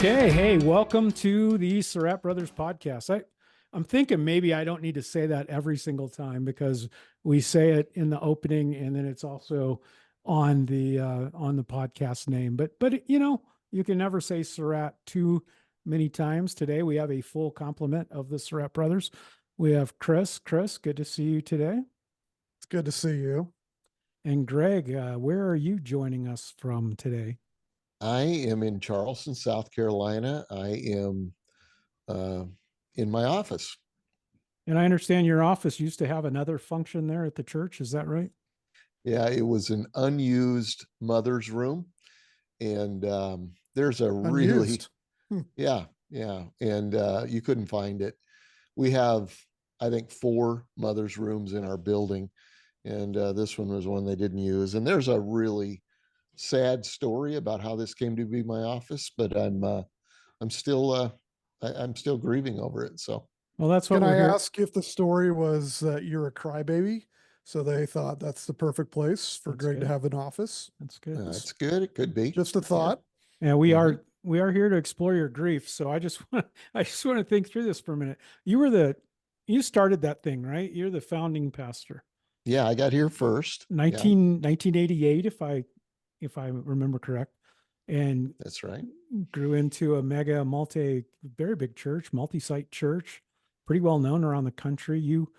Okay, hey, welcome to the Surratt Brothers podcast. I'm thinking maybe I don't need to say that every single time because we say it in the opening and then it's also on the podcast name. But you can never say Surratt too many times. Today we have a full complement of the Surratt Brothers. We have Chris. Chris, good to see you today. It's good to see you. And Greg, where are you joining us from today? I am in Charleston, South Carolina. I am in my office. And I understand your office used to have another function there at the church. Is that right? Yeah, it was an unused mother's room. And there's a really, Unused. yeah. And you couldn't find it. We have, I think, 4 mother's rooms in our building. And this one was one they didn't use. And there's a really sad story about how this came to be my office, but I'm still I'm still grieving over it. So Well, that's what Can we're I here. ask if the story was that you're a crybaby? So they thought that's the perfect place for That's Greg good. to have an office. That's good. it's good. It could be. Just a thought. Yeah, we Mhm. are here to explore your grief. So I just want to think through this for a minute. You started that thing, right? You're the founding pastor. Yeah, I got here first. Yeah, 1988, if I remember correct. And that's right. grew into a very big church, multi-site church, pretty well known around the country. You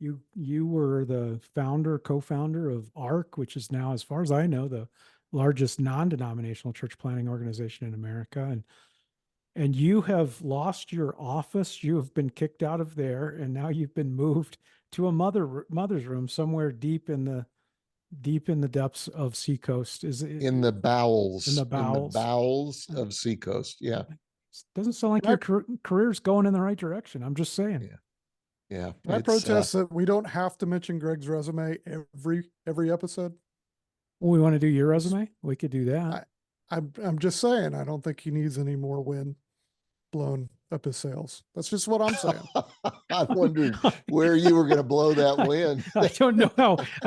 were the co-founder of ARC, which is now, as far as I know, the largest non-denominational church planting organization in America. And you have lost your office. You have been kicked out of there, and now you've been moved to a mother's room somewhere deep in the depths of Seacoast. Is it In the bowels, in the bowels? of Seacoast. Yeah, Doesn't sound like Can I, your career's going in the right direction. I'm just saying. yeah, yeah. can I protest that we don't have to mention Greg's resume every episode? Well, we want to do your resume. We could do that. I'm just saying I don't think he needs any more wind blown up his sails. That's just what I'm saying. I wondered where you were going to blow that wind. I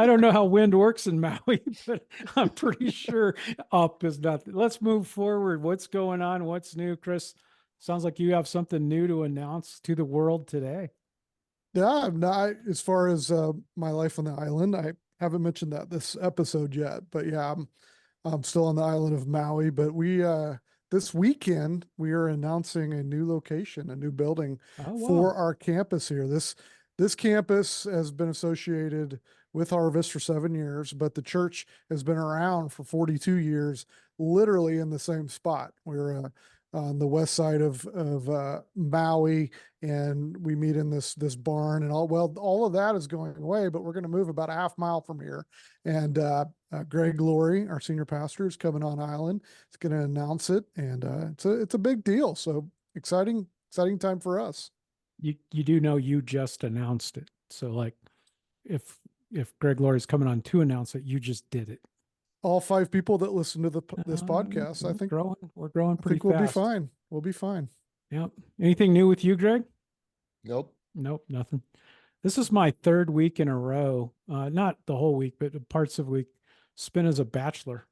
don't know how wind works in Maui, but I'm pretty sure up is nothing. Let's move forward. What's going on? What's new, Chris? Sounds like you have something new to announce to the world today. Yeah, I'm not as far as my life on the island. I haven't mentioned that this episode yet, but yeah, I'm still on the island of Maui. But we this weekend we are announcing a new location, a new building for our campus here. This campus has been associated with Harvest for 7 years, but the church has been around for 42 years, literally in the same spot. We're on the west side of Maui, and we meet in this barn and all. Well, all of that is going away, but we're going to move about a half mile from here. And Greg Laurie, our senior pastor, is coming on island. It's going to announce it, and it's a big deal. So exciting time for us. You do know you just announced it. So like if Greg Laurie's coming on to announce it, you just did it. All 5 people that listen to this podcast, I think we're growing pretty we'll fast. be fine. We'll be fine. Yep. Anything new with you, Greg? Nope. Nope, nothing. This is my 3rd week in a row, not the whole week, but parts of the week spent as a bachelor.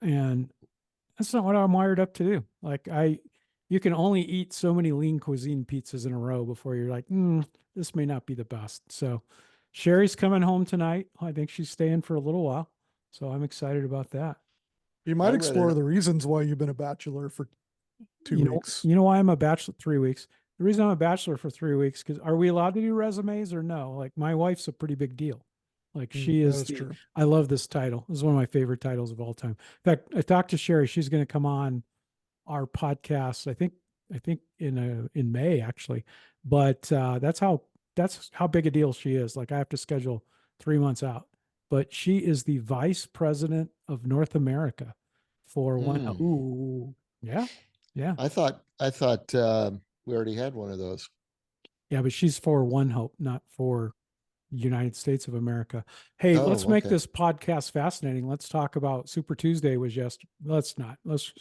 And that's not what I'm wired up to do. Like you can only eat so many lean cuisine pizzas in a row before you're like, this may not be the best. So Sherry's coming home tonight. I think she's staying for a little while. So I'm excited about that. You might explore the reasons why you've been a bachelor for 2 weeks. You know why I'm a bachelor 3 weeks? The reason I'm a bachelor for 3 weeks, because are we allowed to do resumes or no? Like my wife's a pretty big deal. Like she is true. I love this title. This is one of my favorite titles of all time. In fact, I talked to Sherry. She's going to come on our podcast. I think in May actually, but that's how big a deal she is. Like I have to schedule 3 months out. But she is the vice president of North America for one. Ooh, yeah. I thought we already had one of those. Yeah, but she's for One Hope, not for United States of America. Hey, let's make this podcast fascinating. Let's talk about Super Tuesday was yesterday. Let's not. Let's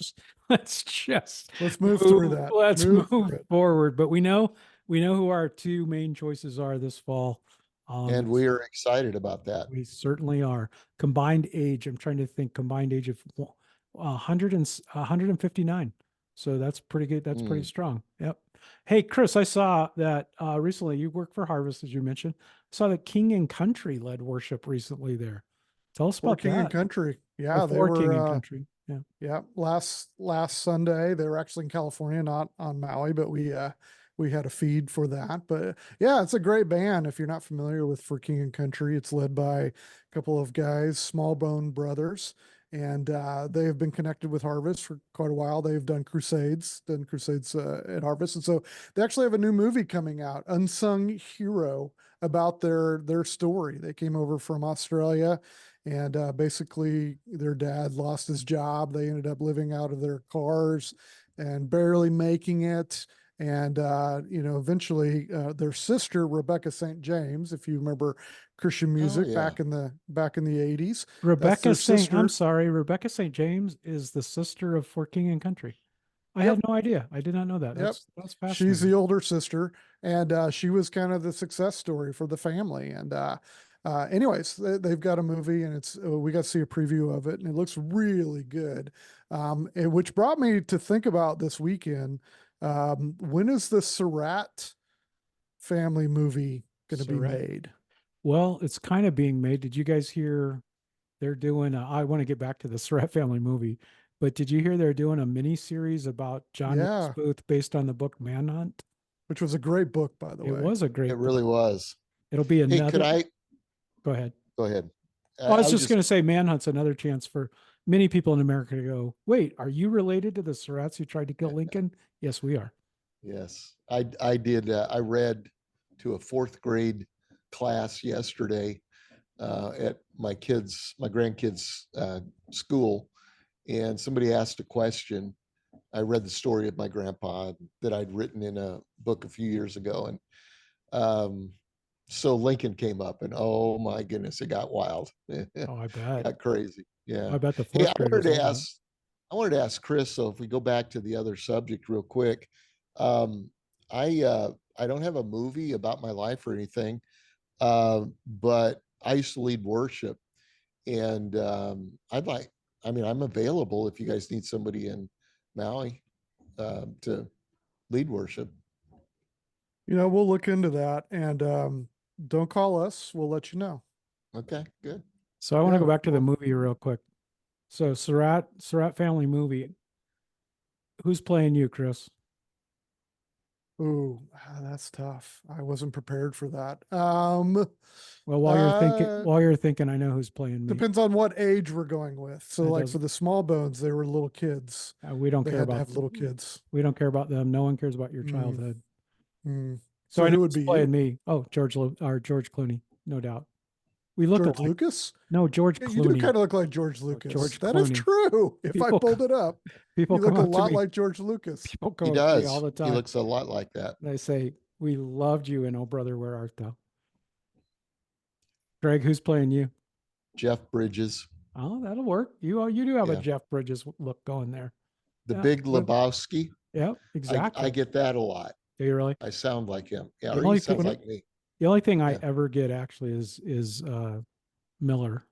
just move through that. Let's move forward. But we know who our 2 main choices are this fall. And we are excited about that. We certainly are. Combined age. I'm trying to think. Combined age of 159. So that's pretty good. That's pretty Mm. strong. Yep. Hey, Chris, I saw that recently you work for Harvest, as you mentioned. I saw that King and Country led worship recently there. Tell us For about King and that. Country. Or Yeah, they for King and were Country. Yeah. yeah, last Sunday they were actually in California, not on Maui, but we had a feed for that. But yeah, it's a great band. If you're not familiar with For King and Country, it's led by a couple of guys, Small Bone Brothers, and they have been connected with Harvest for quite a while. They've done crusades at Harvest, and so they actually have a new movie coming out, Unsung Hero, about their story. They came over from Australia, and basically their dad lost his job. They ended up living out of their cars and barely making it. And eventually their sister Rebecca St. James, if you remember Christian Oh music yeah. back in the 80s, that's Rebecca their St. I'm sister. sorry, Rebecca St. James is the sister of For King and Country. I had Yep. no idea. I did not know that. Yep. That's She's fascinating. the older sister, and she was kind of the success story for the family. And anyways, they've got a movie, and it's we got to see a preview of it, and it looks really good. Which brought me to think about this weekend. When is the Surratt family movie going to be Surratt. made? Well, it's kind of being made. Did you guys hear they're doing I want to get back to the Surratt family movie, but did you hear they're doing a mini series about John Wilkes Yeah, Booth based on the book Manhunt? which was a great book, by the It way. was a It great book. really was. It'll be Hey, could another. I Go ahead. go ahead? Oh, I I was was just just going to say Manhunt's another chance for many people in America to go, wait, are you related to the Surratts who tried to kill Lincoln? Yes, we are. yes. I did. I read to a fourth grade class yesterday at my grandkids' school, and somebody asked a question. I read the story of my grandpa that I'd written in a book a few years ago, and um, so Lincoln came up, and oh my goodness, it got wild, Oh, I bet. got crazy. Oh, Yeah. I bet the Hey, fourth graders love that. I wanted to ask Chris. So if we go back to the other subject real quick, um, I don't have a movie about my life or anything, but I used to lead worship, and I mean, I'm available if you guys need somebody in Maui to lead worship. We'll look into that, and don't call us. We'll let you know. Okay, good. So I want to Yeah. go back to the Well, movie real quick. So Surratt family movie. Who's playing you, Chris? ooh, that's tough. I wasn't prepared for that. Well, Uh, while you're thinking, I know who's playing me. depends on what age we're going with. So, It like for doesn't. the small bones, they were little kids. We don't They care had to about. have little kids. We don't care about them. No one cares about your Mm, childhood. mm. So So, I know who would who's be playing you? me. Oh, George Clooney, no doubt. We look George alike. Lucas? No, George Yeah, you do Clooney. kind of look like George No, Lucas. George That is Clooney. true. If I People, pulled it up, people you come look a up to lot me. like George Lucas. People He come up to me all does. the He time, looks a lot like that. and I say, "We loved you in Oh Brother, Where Art Thou?" Greg, who's playing you? Jeff Bridges. Oh, that'll work. You do have a Yeah. Jeff Bridges look going there. The Yeah, Big But Lebowski. yeah, I exactly. get that a lot. Do you really? I sound like him. Yeah, The or he only sounds people, like me. the only thing I Yeah. ever get actually is Miller.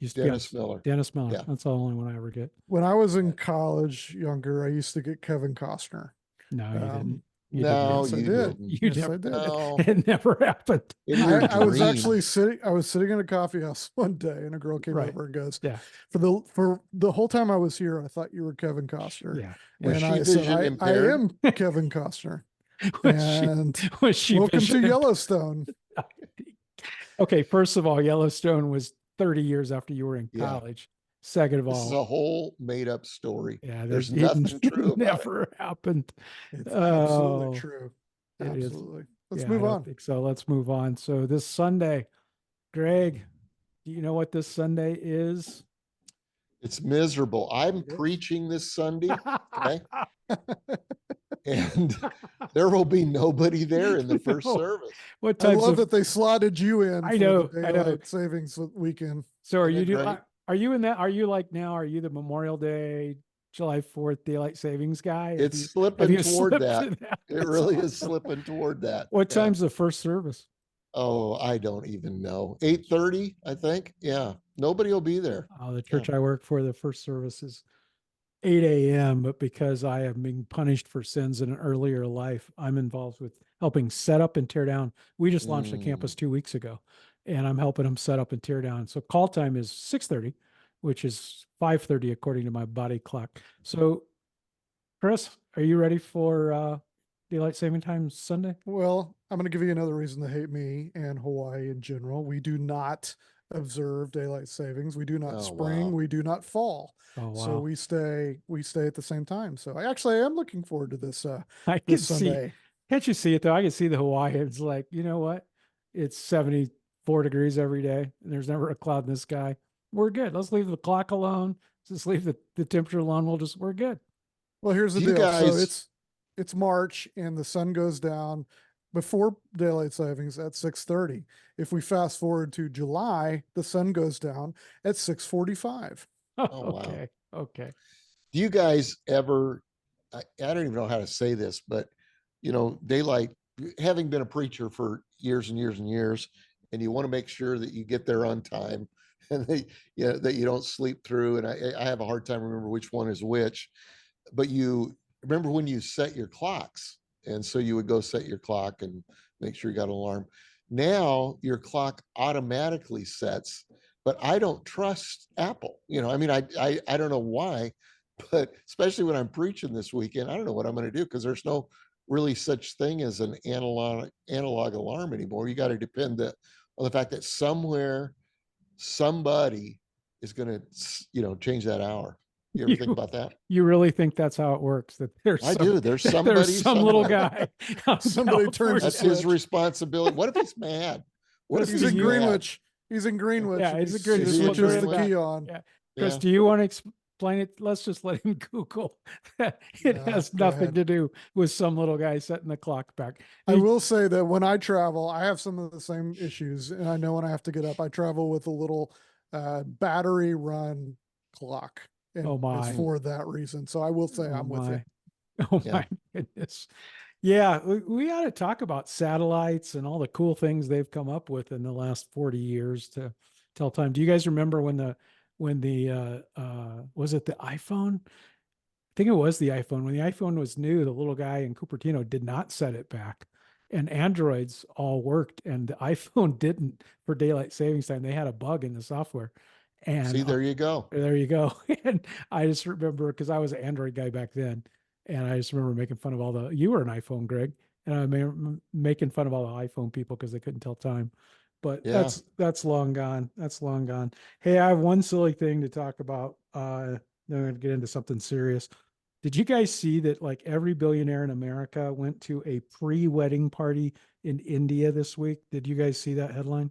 Used to be on Dennis Miller. Dennis Miller. Yeah. That's the only one I ever get. when I was in Right. college, younger, I used to get Kevin Costner. No, you didn't. Um, You didn't get No, yes, it. I you did. didn't. You Yes, never I did. did. No. It never happened. In your I was actually dreams. sitting in a coffee house one day, and a girl came Right. over and goes, Yeah. for the whole time I was here, I thought you were Kevin Costner." Yeah. Was And she I said, vision I impaired? am Kevin Costner. was she And was she welcome to vision impaired? Yellowstone. Okay, first of all, Yellowstone was 30 years after you were in Yeah. college. Second of This is all, a whole made up story. yeah, There's it nothing true about it. never happened. It's absolutely Oh, true. it is. Absolutely. Let's Yeah, I move don't on. think so. Let's move on. So this Sunday, Greg, do you know what this Sunday is? It's miserable. I'm It is. preaching this Sunday. Okay. And there will be nobody there in the first No. service. What I times love of that they slotted you in I for the know, I know. daylight savings weekend. So are Isn't you it great? are you in that? Are you like now? Are you the Memorial Day, July 4th daylight savings guy? It's Have slipping you toward slipped that. to that? It That's really is awesome. slipping toward that. What Yeah. time's the first service? Oh, I don't even know. 8:30, I think. Yeah. Nobody will be there. Oh, the Yeah. church I work for, the first service is 8 a.m., but because I am being punished for sins in an earlier life, I'm involved with helping set up and tear down. We just launched a campus 2 weeks ago, and I'm helping them set up and tear down. So call time is 6:30, which is 5:30 according to my body clock. So, Chris, are you ready for daylight saving time Sunday? Well, I'm going to give you another reason to hate me and Hawaii in general. We do not observe daylight savings. We do not Oh, spring. wow. We do not fall. Oh So wow, we stay at the same time. So I actually am looking forward to this I can this see. Sunday. Can't you see it though? I can see the Hawaiians like, you know what? It's 74 degrees every day, and there's never a cloud in the sky. We're good. Let's leave the clock alone. Just leave the temperature alone. We're good. Well, here's the Do you deal. So guys, it's March and the sun goes down before daylight savings at 6:30. If we fast forward to July, the sun goes down at 6:45. oh, wow. Okay. Okay. Do you guys ever, I don't even know how to say this, but daylight, having been a preacher for years and years and years, and you want to make sure that you get there on time and that you don't sleep through. And I have a hard time remember which one is which, but you remember when you set your clocks. And so you would go set your clock and make sure you got an alarm. Now your clock automatically sets, but I don't trust Apple. I mean, I don't know why, but especially when I'm preaching this weekend, I don't know what I'm going to do because there's no really such thing as an analog alarm anymore. You got to depend on the fact that somewhere somebody is going to change that hour. You ever think You about that? you really think that's how it works? That there's I some do. There's that there's somebody some little somewhere. guy out in Somebody turns a That's California. his switch. responsibility. What if he's mad? What if He's Chris, do he's in you mad? Greenwich. He's in Greenwich Yeah, and it's a he good. Is he in switches the Greenwich? key on. Yeah. Chris, Yeah. do you want to explain it? Let's just let him Google. It Yeah, has go nothing ahead. to do with some little guy setting the clock back. I will say that when I travel, I have some of the same issues, and I know when I have to get up, I travel with a little battery run clock, Oh and it's my. Mm, for that reason. So I will say Oh I'm with you. my. Oh yeah. my goodness. Yeah, we ought to talk about satellites and all the cool things they've come up with in the last 40 years to tell time. Do you guys remember when the was it the iPhone? I think it was the iPhone. When the iPhone was new, the little guy in Cupertino did not set it back. And Androids all worked and the iPhone didn't for daylight savings time. They had a bug in the software. And See, there you go. there you go. And I just remember because I was an Android guy back then, and I just remember making fun of all the. You were an iPhone, Greg, and I remember making fun of all the iPhone people because they couldn't tell time. But Yeah. that's long gone. That's long gone. Hey, I have one silly thing to talk about. Then I'm gonna get into something serious. Did you guys see that like every billionaire in America went to a pre-wedding party in India this week? Did you guys see that headline?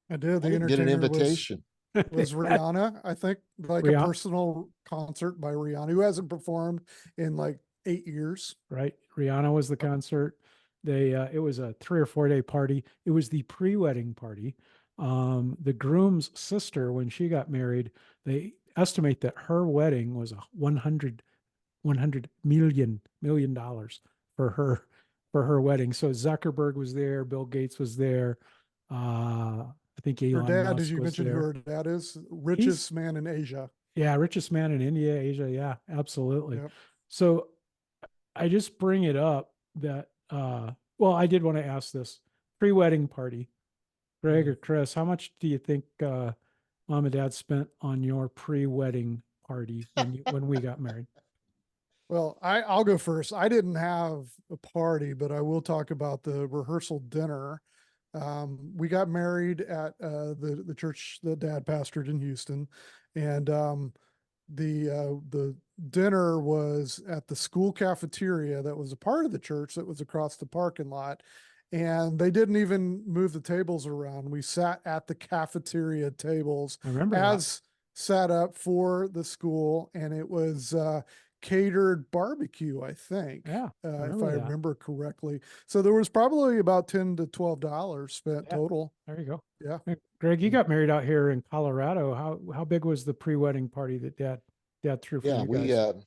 I did. I The didn't get an entertainer was invitation. They was had Rihanna, I think, like a Rihanna, personal concert by Rihanna, who hasn't performed in like 8 years. right? Rihanna was the concert. They it was a 3 or 4 day party. It was the pre-wedding party. The groom's sister, when she got married, they estimate that her wedding was a 100 million dollars for her wedding. So Zuckerberg was there, Bill Gates was there, I think Her Elon dad, did Musk you was mention who there. her dad is? He's Richest man in Asia. yeah, richest man in India, Asia. Yeah, absolutely. Yep. So I just bring it up that well, I did want to ask this pre-wedding party, Greg Mhm. or Chris, how much do you think mom and dad spent on your pre-wedding party when we got married? Well, I'll go first. I didn't have a party, but I will talk about the rehearsal dinner. We got married at the church that dad pastored in Houston, and the dinner was at the school cafeteria that was a part of the church that was across the parking lot, and they didn't even move the tables around. We sat at the cafeteria tables I remember that. as set up for the school, and it was catered barbecue, I think, Yeah, I if remember I that. remember correctly. So there was probably about $10 to $12 spent Yeah, total. there you go. Yeah. Greg, you Mm. got married out here in Colorado. How big was the pre-wedding party that dad threw for Yeah, you we guys?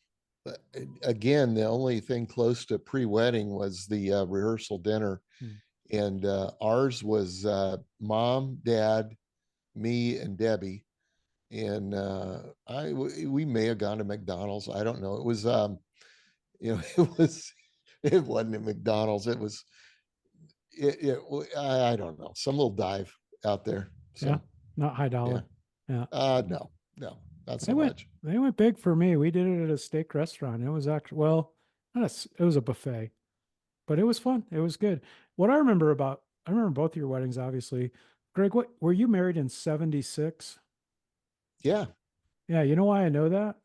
again, the only thing close to pre-wedding was the rehearsal dinner, Hmm. and ours was mom, dad, me, and Debbie. and we may have gone to McDonald's. I don't know. It was it wasn't at McDonald's. It was I don't know, some little dive out there. Yeah, So not high yeah, dollar. Yeah. no, no, not They so went much. they went big for me. We did it at a steak restaurant. It was actually, well, not it was a buffet, but it was fun. It was good. What I remember both your weddings, obviously. Greg, what were you married in 76? Yeah, Yeah, you know why I know that?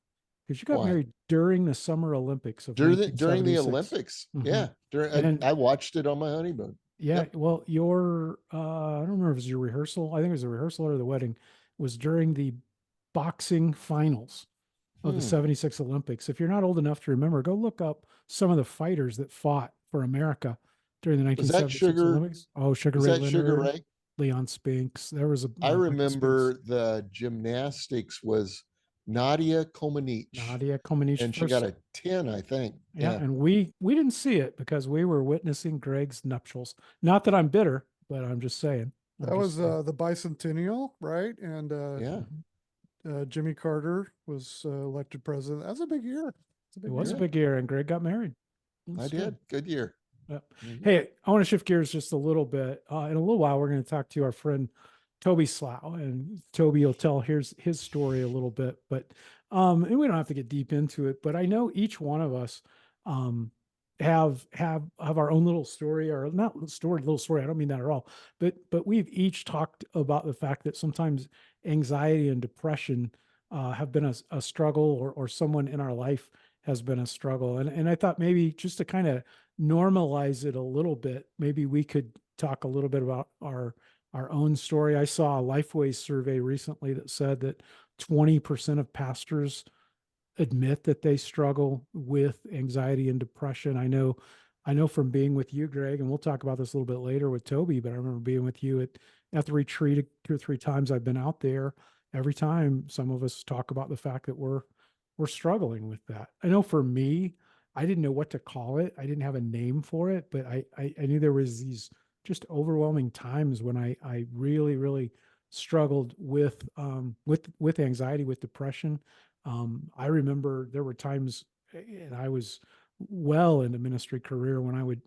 Because you got why? married during the Summer Olympics of During the 1976. Olympics. Hmm. Yeah, during And I watched it on my honeymoon. yeah, Yep. well, your I don't remember if it was your rehearsal. I think it was a rehearsal or the wedding was during the boxing finals of the Hmm. 76 Olympics. If you're not old enough to remember, go look up some of the fighters that fought for America during the Was that 1976 Sugar? Olympics. Oh, Sugar Was Ray that Sugar Leonard, Ray? Leon Spinks. There was a I Michael Spinks, remember the gymnastics was Nadia Comaneci, Nadia Comaneci and she got first. a 10, I think. Yeah, Yeah. and we didn't see it because we were witnessing Greg's nuptials. Not that I'm bitter, but I'm just saying. I'm That just was saying. the bicentennial, right? And Yeah. Mhm. Jimmy Carter was elected president. That's a big year. It's a It big was a Yeah. year. big year, and Greg got married I instead. did. Good year. Yep. Mhm. Hey, I want to shift gears just a little bit. In a little while, we're going to talk to our friend Toby Slough, and Toby will tell here's his story a little bit. But and we don't have to get deep into it. But I know each one of us um, have our own little story, or not story, little story. I don't mean that at all. But we've each talked about the fact that sometimes anxiety and depression have been a struggle, or someone in our life has been a struggle. And I thought maybe just to kind of normalize it a little bit, maybe we could talk a little bit about our own story. I saw a Lifeway survey recently that said that 20% of pastors admit that they struggle with anxiety and depression. I know from being with you, Greg, and we'll talk about this a little bit later with Toby, but I remember being with you at the retreat 2 or 3 times I've been out there. Every time some of us talk about the fact that we're struggling with that. I know for me, I didn't know what to call it. I didn't have a name for it, but I knew there was these just overwhelming times when I really, really struggled with anxiety, with depression. I remember there were times, and I was well into ministry career, when I would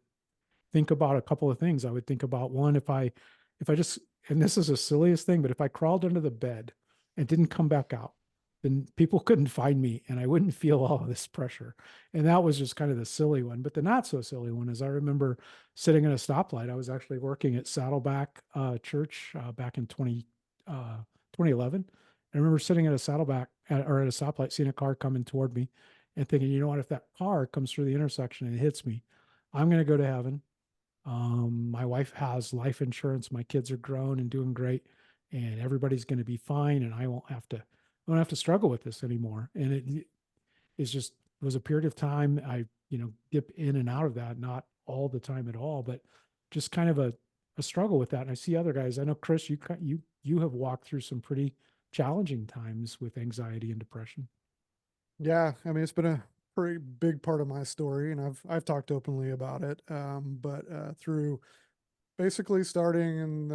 think about a couple of things. I would think about one, if I just, and this is the silliest thing, but if I crawled under the bed and didn't come back out, then people couldn't find me and I wouldn't feel all of this pressure. And that was just kind of the silly one. But the not so silly one is I remember sitting at a stoplight. I was actually working at Saddleback Church back in 2011. I remember sitting at a or at a stoplight, seeing a car coming toward me and thinking, you know what, if that car comes through the intersection and hits me, I'm going to go to heaven. My wife has life insurance. My kids are grown and doing great, and everybody's going to be fine. And I won't have to struggle with this anymore. And it is just was a period of time I, dip in and out of that, not all the time at all, but just kind of a struggle with that. And I see other guys. I know Chris, you have walked through some pretty challenging times with anxiety and depression. Yeah, I mean, it's been a pretty big part of my story, and I've talked openly about it. But through basically starting in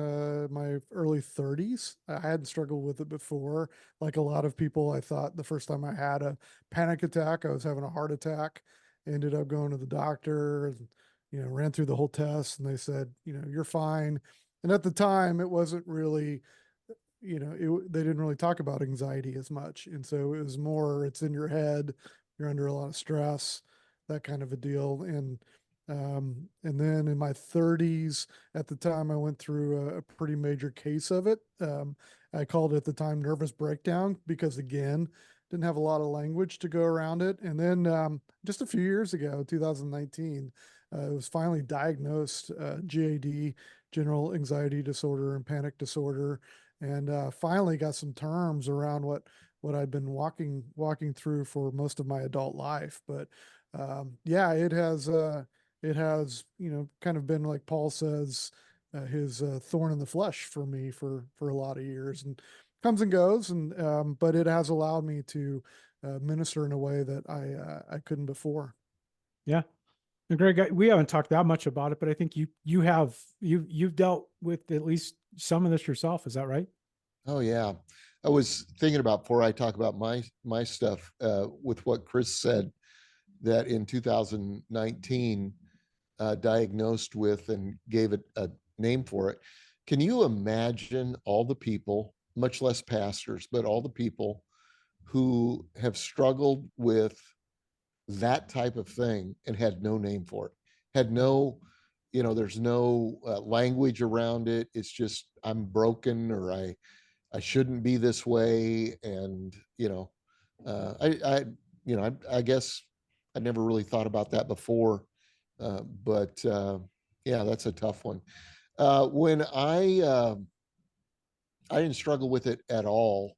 my early 30s, I hadn't struggled with it before. Like a lot of people, I thought the first time I had a panic attack, I was having a heart attack. Ended up going to the doctor, and ran through the whole test, and they said, you're fine. And at the time, it wasn't really they didn't really talk about anxiety as much. And so it was more, it's in your head, you're under a lot of stress, that kind of a deal. And then in my 30s, at the time, I went through a pretty major case of it. I called it at the time nervous breakdown because, again, didn't have a lot of language to go around it. And then just a few years ago, 2019, it was finally diagnosed GAD, general anxiety disorder and panic disorder, and finally got some terms around what I'd been walking through for most of my adult life. But yeah, it has kind of been, like Paul says, his thorn in the flesh for me for a lot of years, and comes and goes, and but it has allowed me to minister in a way that I couldn't before. Yeah. And Greg, we haven't talked that much about it, but I think you've dealt with at least some of this yourself. Is that right? Oh yeah. I was thinking about before I talk about my stuff with what Chris said, that in 2019 diagnosed with and gave it a name for it. Can you imagine all the people, much less pastors, but all the people who have struggled with that type of thing and had no name for it, had no, there's no language around it. It's just, I'm broken, or I shouldn't be this way. And, I guess I never really thought about that before. But yeah, that's a tough one. When I didn't struggle with it at all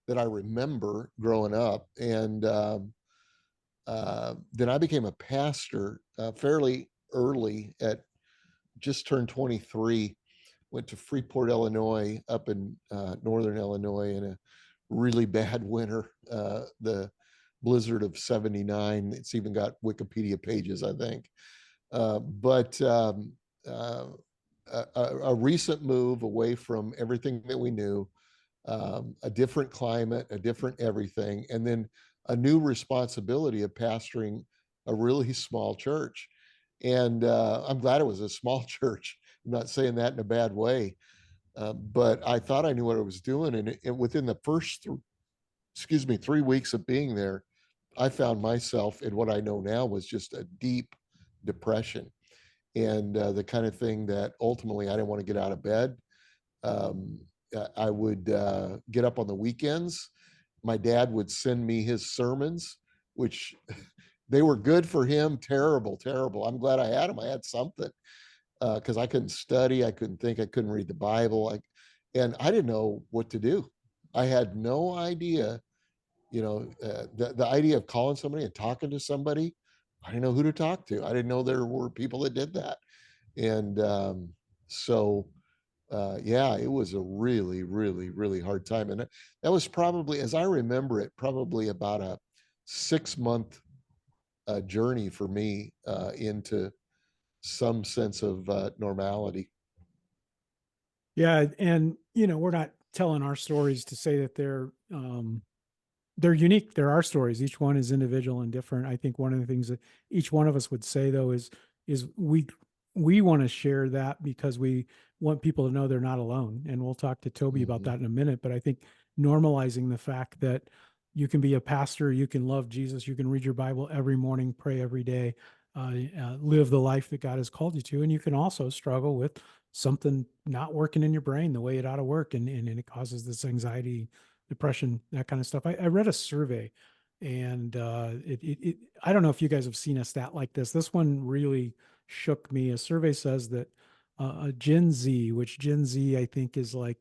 that I remember growing up. And then I became a pastor fairly early, at just turned 23, went to Freeport, Illinois, up in northern Illinois in a really bad winter, the blizzard of 79. It's even got Wikipedia pages, I think. But uh, a recent move away from everything that we knew, a different climate, a different everything, and then a new responsibility of pastoring a really small church. And I'm glad it was a small church. I'm not saying that in a bad way, but I thought I knew what I was doing. And within the first, 3 weeks of being there, I found myself in what I know now was just a deep depression, and the kind of thing that ultimately I didn't want to get out of bed. Um, I would get up on the weekends. My dad would send me his sermons, which they were good for him. Terrible, terrible. I'm glad I had them. I had something, because I couldn't study. I couldn't think. I couldn't read the Bible. And I didn't know what to do. I had no idea. The idea of calling somebody and talking to somebody, I didn't know who to talk to. I didn't know there were people that did that. And so yeah, it was a really, really, really hard time. And that was probably, as I remember it, probably about a 6 month journey for me into some sense of normality. Yeah, and we're not telling our stories to say that they're unique. They're our stories. Each one is individual and different. I think one of the things that each one of us would say though is we want to share that because we want people to know they're not alone. And we'll talk to Toby about Mhm. that in a minute. But I think normalizing the fact that you can be a pastor, you can love Jesus, you can read your Bible every morning, pray every day, live the life that God has called you to, and you can also struggle with something not working in your brain the way it ought to work, and it causes this anxiety, depression, that kind of stuff. I read a survey, and I don't know if you guys have seen a stat like this. This one really shook me. A survey says that Gen Z, which Gen Z I think is like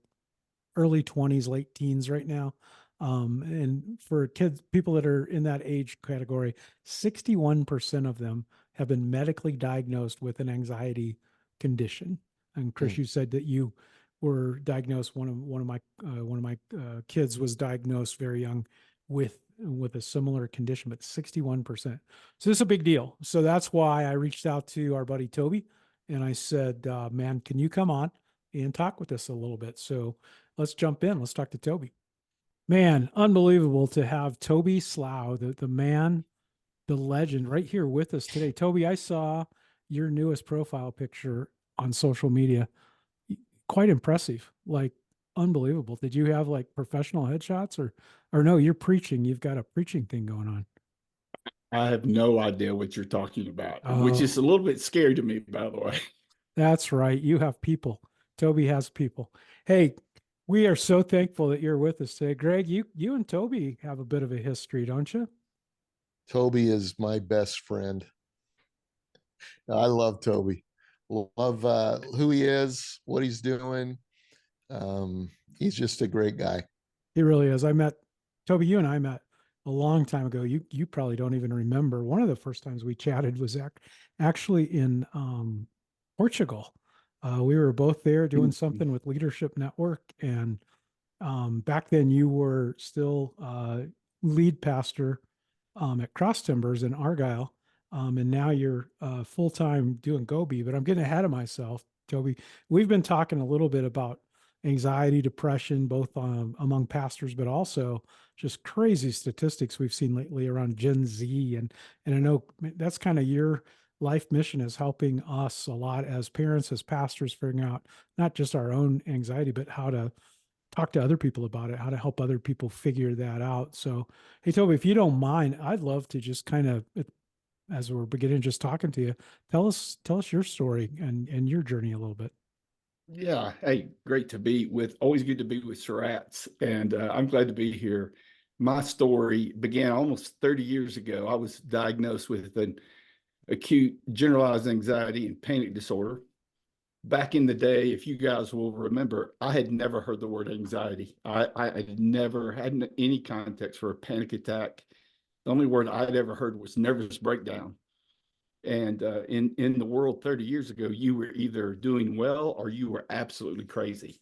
early 20s, late teens right now. And for kids, people that are in that age category, 61% of them have been medically diagnosed with an anxiety condition. And Chris, Mm. you said that you were diagnosed. One of my kids was diagnosed very young with a similar condition, but 61%. So this is a big deal. So that's why I reached out to our buddy Toby, and I said, "Man, can you come on and talk with us a little bit?" So let's jump in. Let's talk to Toby. Man, unbelievable to have Toby Slough, the man, the legend, right here with us today. Toby, I saw your newest profile picture on social media. Quite impressive, like unbelievable. Did you have like professional headshots, or no? You're preaching. You've got a preaching thing going on. I have no idea what you're talking about, which is a Oh, little bit scary to me, by the way. that's right. You have people. Toby has people. Hey, we are so thankful that you're with us today. Greg, you and Toby have a bit of a history, don't you? Toby is my best friend. I love Toby. Love who he is, what he's doing. He's just a great guy. He really is. I met Toby, you and I met a long time ago. You probably don't even remember. One of the first times we chatted was actually in Portugal. We were both there doing something with Leadership Network, and back then you were still lead pastor at Cross Timbers in Argyle, and now you're full time doing Gobi. But I'm getting ahead of myself, Toby. We've been talking a little bit about anxiety, depression, both among pastors, but also just crazy statistics we've seen lately around Gen Z. And I know that's kind of your life mission, is helping us a lot as parents, as pastors, figuring out not just our own anxiety, but how to talk to other people about it, how to help other people figure that out. So, hey, Toby, if you don't mind, I'd love to just kind of, as we're beginning just talking to you, tell us your story and your journey a little bit. Yeah. Hey, great to be with, always good to be with Surratts. And I'm glad to be here. My story began almost 30 years ago. I was diagnosed with an acute generalized anxiety and panic disorder. Back in the day, if you guys will remember, I had never heard the word anxiety. I had never had any context for a panic attack. The only word I'd ever heard was nervous breakdown. And in the world 30 years ago, you were either doing well or you were absolutely crazy.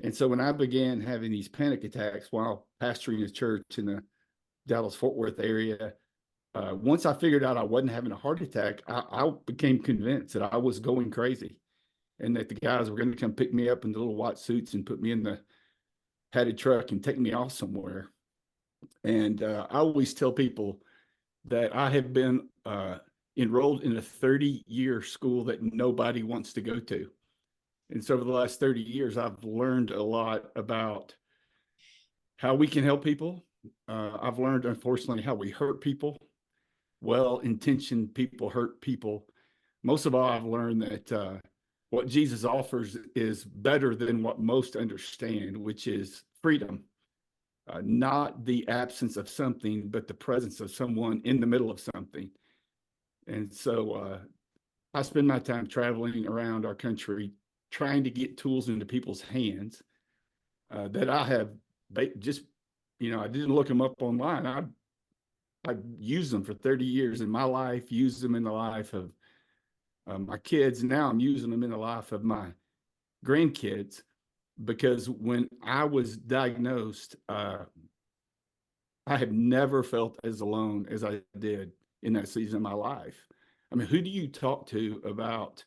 And so when I began having these panic attacks while pastoring a church in the Dallas Fort Worth area, once I figured out I wasn't having a heart attack, I became convinced that I was going crazy and that the guys were going to come pick me up in the little white suits and put me in the padded truck and take me off somewhere. And I always tell people that I have been enrolled in a 30-year school that nobody wants to go to. And so over the last 30 years, I've learned a lot about how we can help people. I've learned, unfortunately, how we hurt people. Well-intentioned people hurt people. Most of all, I've learned that what Jesus offers is better than what most understand, which is freedom. Not the absence of something, but the presence of someone in the middle of something. And so I spend my time traveling around our country trying to get tools into people's hands that I have just, I didn't look them up online. I used them for 30 years in my life, used them in the life of my kids. Now I'm using them in the life of my grandkids, because when I was diagnosed, I have never felt as alone as I did in that season of my life. I mean, who do you talk to about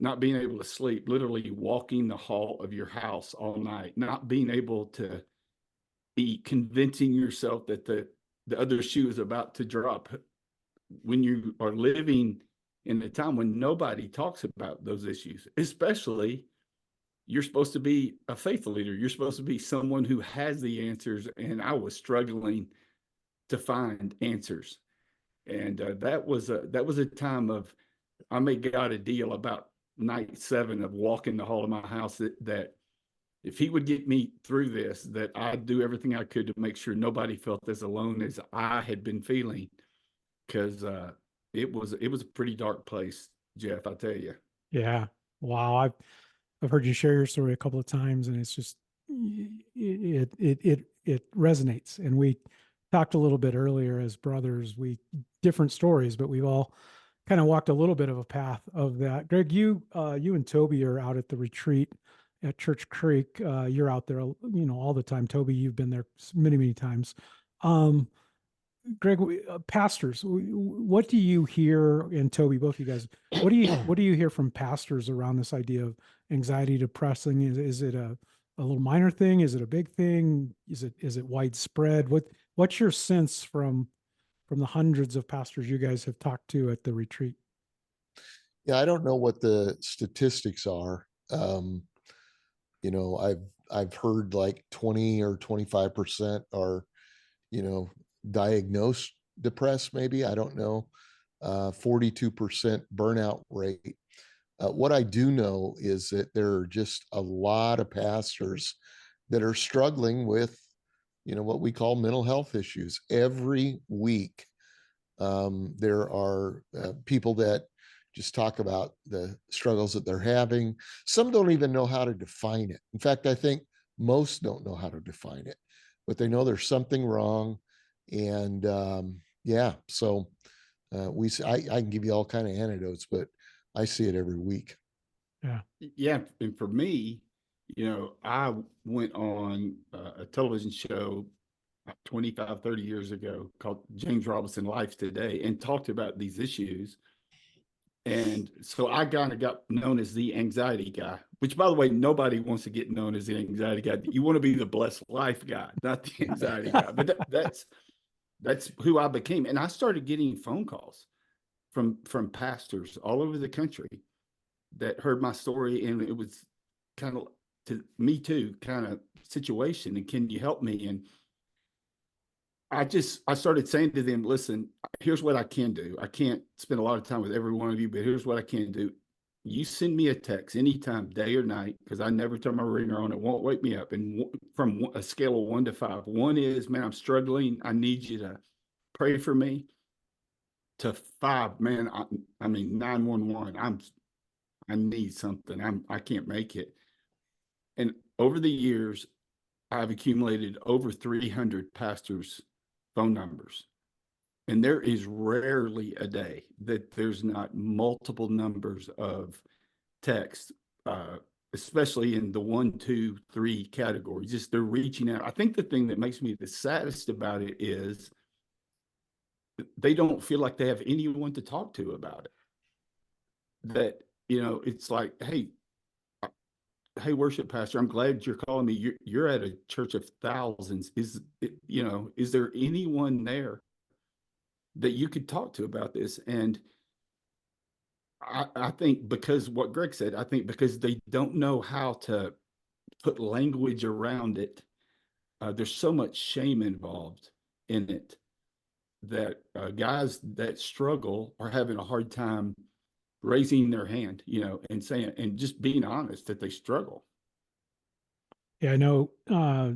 not being able to sleep, literally walking the hall of your house all night, not being able to be convincing yourself that the other shoe is about to drop, when you are living in a time when nobody talks about those issues? Especially, you're supposed to be a faith leader. You're supposed to be someone who has the answers. And I was struggling to find answers. And that was a time of, I made God a deal about night 7 of walking the hall of my house, that if he would get me through this, that I'd do everything I could to make sure nobody felt as alone as I had been feeling. Because it was a pretty dark place, Jeff, I tell you. Yeah. Wow. I've heard you share your story a couple of times, and it's just it resonates. And we talked a little bit earlier as brothers, we different stories, but we've all kind of walked a little bit of a path of that. Greg, you and Toby are out at the retreat at Church Creek. You're out there, all the time. Toby, you've been there many times. Greg, pastors, what do you hear, and Toby, both of you guys, what do you hear from pastors around this idea of anxiety, depressing? Is it a little minor thing? Is it a big thing? Is it widespread? What's your sense from the hundreds of pastors you guys have talked to at the retreat? Yeah, I don't know what the statistics are. You know, I've heard like 20 or 25% are, you know, diagnosed depressed, maybe. I don't know. 42% burnout rate. What I do know is that there are just a lot of pastors that are struggling with, what we call mental health issues. Every week, there are people that just talk about the struggles that they're having. Some don't even know how to define it. In fact, I think most don't know how to define it, but they know there's something wrong. And yeah, so I can give you all kind of anecdotes, but I see it every week. Yeah. Yeah. And for me, I went on a television show 25, 30 years ago called James Robinson Life Today, and talked about these issues. And so I kind of got known as the anxiety guy, which, by the way, nobody wants to get known as the anxiety guy. You want to be the blessed life guy, not the anxiety guy. But that's who I became. And I started getting phone calls from pastors all over the country that heard my story, and it was kind of to me too kind of situation. And can you help me? And I started saying to them, listen, here's what I can do. I can't spend a lot of time with every one of you, but here's what I can do. You send me a text anytime, day or night, because I never turn my ringer on. It won't wake me up. And from a scale of 1 to 5, 1 is, man, I'm struggling. I need you to pray for me. To 5, man, I mean 911. I need something. I can't make it. And over the years, I've accumulated over 300 pastors' phone numbers. And there is rarely a day that there's not multiple numbers of text, especially in the 1, 2, 3 categories. Just they're reaching out. I think the thing that makes me the saddest about it is they don't feel like they have anyone to talk to about it. That, it's like, hey, worship pastor, I'm glad you're calling me. You're at a church of thousands. Is there anyone there that you could talk to about this? And I think because what Greg said, I think because they don't know how to put language around it. There's so much shame involved in it that guys that struggle are having a hard time raising their hand, and saying, and just being honest that they struggle. Yeah, I know. A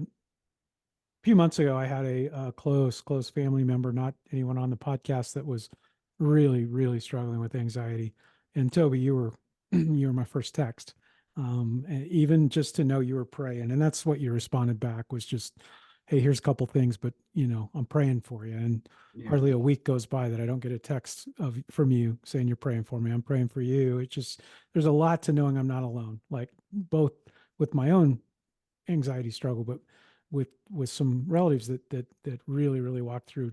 few months ago, I had a close family member, not anyone on the podcast, that was really, really struggling with anxiety. And Toby, you were you were my first text. And even just to know you were praying, and that's what you responded back was just, hey, here's a couple things, but I'm praying for you. And Yeah. hardly a week goes by that I don't get a text from you saying you're praying for me. I'm praying for you. It's just, there's a lot to knowing I'm not alone, like both with my own anxiety struggle, but with some relatives that really, really walked through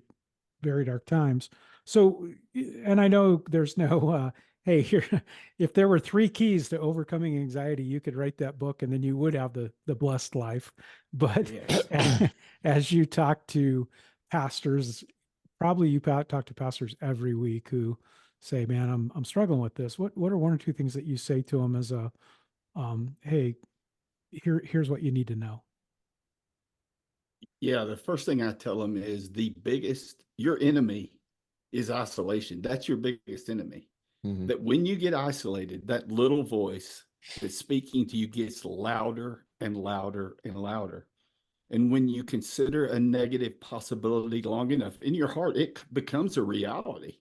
very dark times. So, and I know there's no, hey, here, if there were 3 keys to overcoming anxiety, you could write that book and then you would have the blessed life. But Yes. as you talk to pastors, probably you talk to pastors every week who say, man, I'm struggling with this. What are 1 or 2 things that you say to them as a, hey, here's what you need to know? Yeah, the first thing I tell them is your enemy is isolation. That's your biggest enemy. Mhm. That when you get isolated, that little voice that's speaking to you gets louder and louder and louder. And when you consider a negative possibility long enough in your heart, it becomes a reality.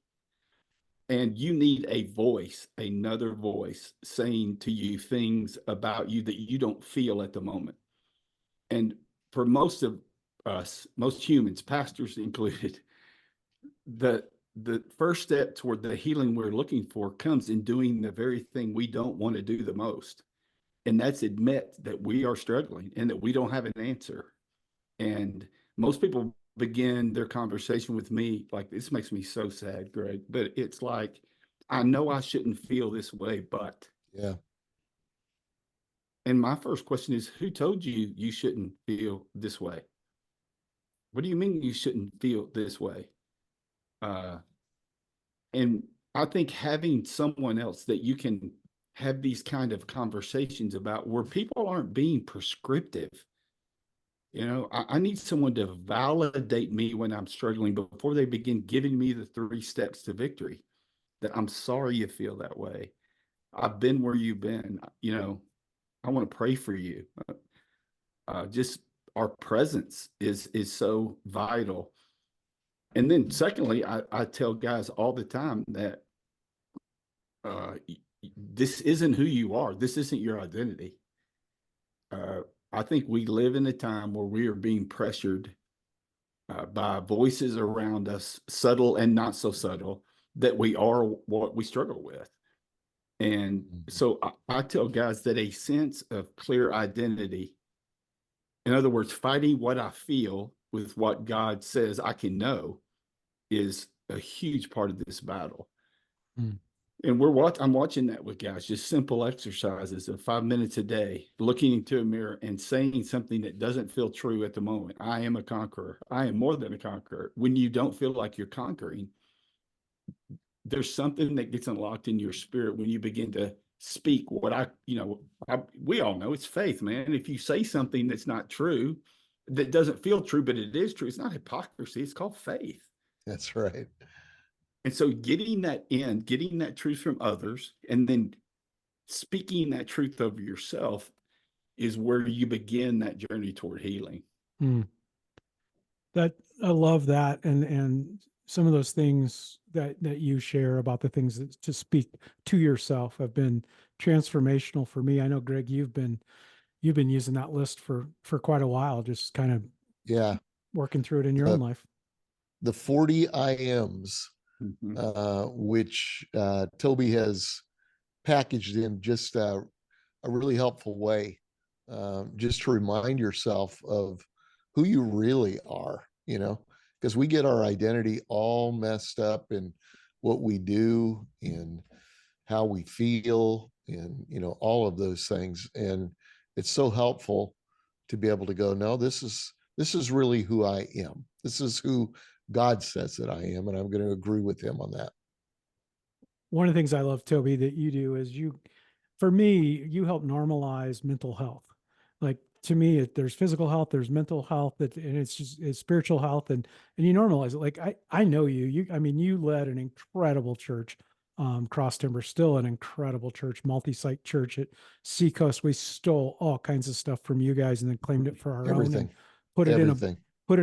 And you need a voice, another voice saying to you things about you that you don't feel at the moment. And for most of us, most humans, pastors included, the first step toward the healing we're looking for comes in doing the very thing we don't want to do the most. And that's admit that we are struggling and that we don't have an answer. And most people begin their conversation with me like, this makes me so sad, Greg, but it's like, I know I shouldn't feel this way, but. Yeah. And my first question is, who told you you shouldn't feel this way? What do you mean you shouldn't feel this way? And I think having someone else that you can have these kind of conversations about where people aren't being prescriptive. I need someone to validate me when I'm struggling before they begin giving me the 3 steps to victory. That I'm sorry you feel that way. I've been where you've been. I want to pray for you. Just our presence is so vital. And then secondly, I tell guys all the time that this isn't who you are. This isn't your identity. I think we live in a time where we are being pressured by voices around us, subtle and not so subtle, that we are what we struggle with. And so I tell guys that a sense of clear identity, in other words, fighting what I feel with what God says I can know, is a huge part of this battle. And I'm watching that with guys, just simple exercises of 5 minutes a day, looking into a mirror and saying something that doesn't feel true at the moment. I am a conqueror. I am more than a conqueror. When you don't feel like you're conquering, there's something that gets unlocked in your spirit when you begin to speak we all know it's faith, man. If you say something that's not true, that doesn't feel true, but it is true, it's not hypocrisy, it's called faith. That's right. And so getting that truth from others and then speaking that truth over yourself is where you begin that journey toward healing. That I love that, and some of those things that you share about the things that to speak to yourself have been transformational for me. I know, Greg, you've been using that list for quite a while, just kind of Yeah. working through it in your own life. The 40 IMs, which Toby has packaged in just a really helpful way, just to remind yourself of who you really are, because we get our identity all messed up in what we do and how we feel and, all of those things. And it's so helpful to be able to go, no, this is really who I am. This is who God says that I am. And I'm going to agree with him on that. One of the things I love, Toby, that you do is for me, you help normalize mental health. Like, to me, there's physical health, there's mental health, and it's spiritual health, and you normalize it. Like, I know you. I mean, you led an incredible church, Cross Timber, still an incredible church, multi-site church at Seacoast. We stole all kinds of stuff from you guys and then claimed it for our own and put it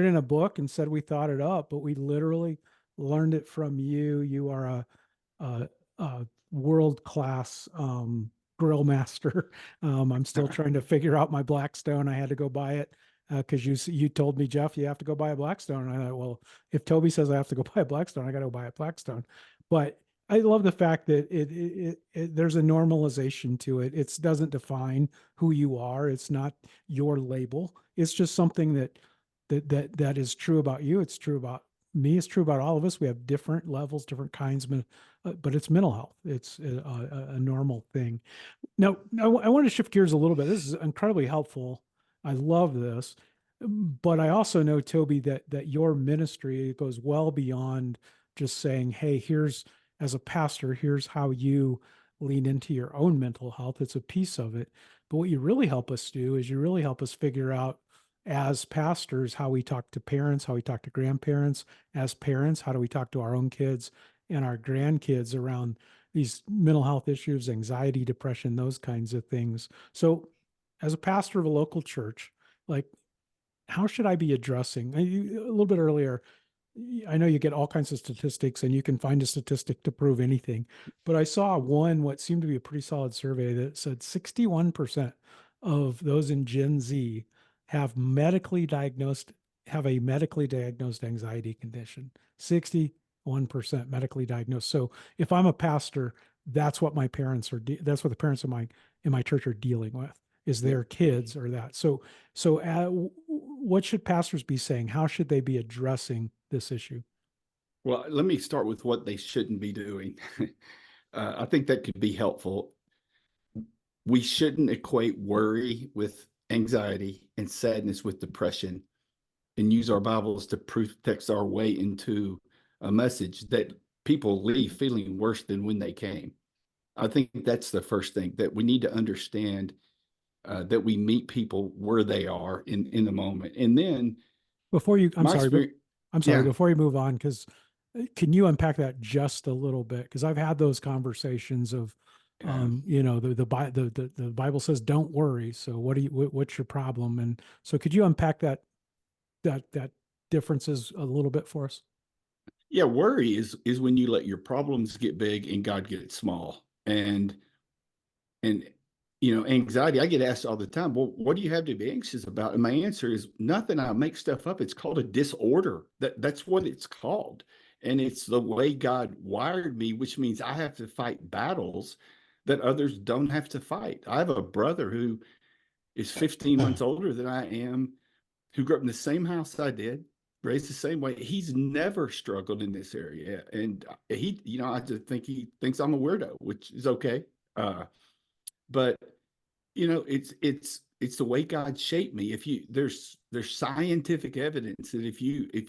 in a book and said we thought it up, but we literally learned it from you. You are a world-class grill master. I'm still trying to figure out my Blackstone. I had to go buy it because you told me, Jeff, you have to go buy a Blackstone. And I thought, well, if Toby says I have to go buy a Blackstone, I got to go buy a Blackstone. But I love the fact that there's a normalization to it. It doesn't define who you are. It's not your label. It's just something that is true about you. It's true about me. It's true about all of us. We have different levels, different kinds, but it's mental health. It's a normal thing. Now, I want to shift gears a little bit. This is incredibly helpful. I love this, but I also know, Toby, that your ministry goes well beyond just saying, "Hey, as a pastor, here's how you lean into your own mental health." It's a piece of it, but what you really help us do is you really help us figure out, as pastors, how we talk to parents, how we talk to grandparents. As parents, how do we talk to our own kids and our grandkids around these mental health issues, anxiety, depression, those kinds of things. So as a pastor of a local church, like, how should I be addressing? A little bit earlier, I know you get all kinds of statistics and you can find a statistic to prove anything, but I saw what seemed to be a pretty solid survey that said 61% of those in Gen Z have a medically diagnosed anxiety condition. 61% medically diagnosed. So if I'm a pastor, that's what my parents that's what the parents in my church are dealing with, is their kids or that. So what should pastors be saying? How should they be addressing this issue? Well, let me start with what they shouldn't be doing. I think that could be helpful. We shouldn't equate worry with anxiety and sadness with depression and use our Bibles to text our way into a message that people leave feeling worse than when they came. I think that's the first thing, that we need to understand that we meet people where they are in the moment. And then before you, I'm sorry, yeah. before you move on, because can you unpack that just a little bit? Because I've had those conversations of, the Bible says don't worry. So what's your problem? And so could you unpack that differences a little bit for us? Yeah, worry is when you let your problems get big and God get small. And anxiety, I get asked all the time, well, what do you have to be anxious about? And my answer is nothing. I make stuff up. It's called a disorder. That's what it's called. And it's the way God wired me, which means I have to fight battles that others don't have to fight. I have a brother who is 15 months older than I am, who grew up in the same house I did, raised the same way. He's never struggled in this area. And he, I just think he thinks I'm a weirdo, which is okay. But it's the way God shaped me. If you there's scientific evidence that if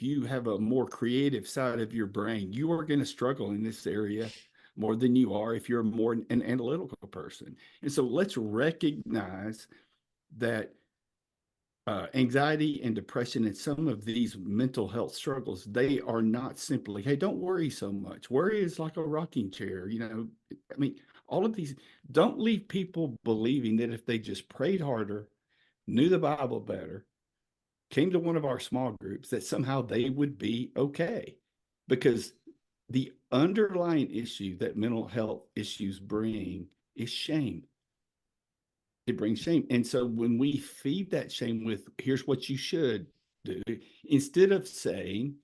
you have a more creative side of your brain, you are going to struggle in this area more than you are if you're more an analytical person. And so let's recognize that anxiety and depression and some of these mental health struggles, they are not simply, hey, don't worry so much. Worry is like a rocking chair. I mean, all of these, don't leave people believing that if they just prayed harder, knew the Bible better, came to one of our small groups, that somehow they would be okay. Because the underlying issue that mental health issues bring is shame. It brings shame. And so when we feed that shame with, here's what you should do, instead of saying,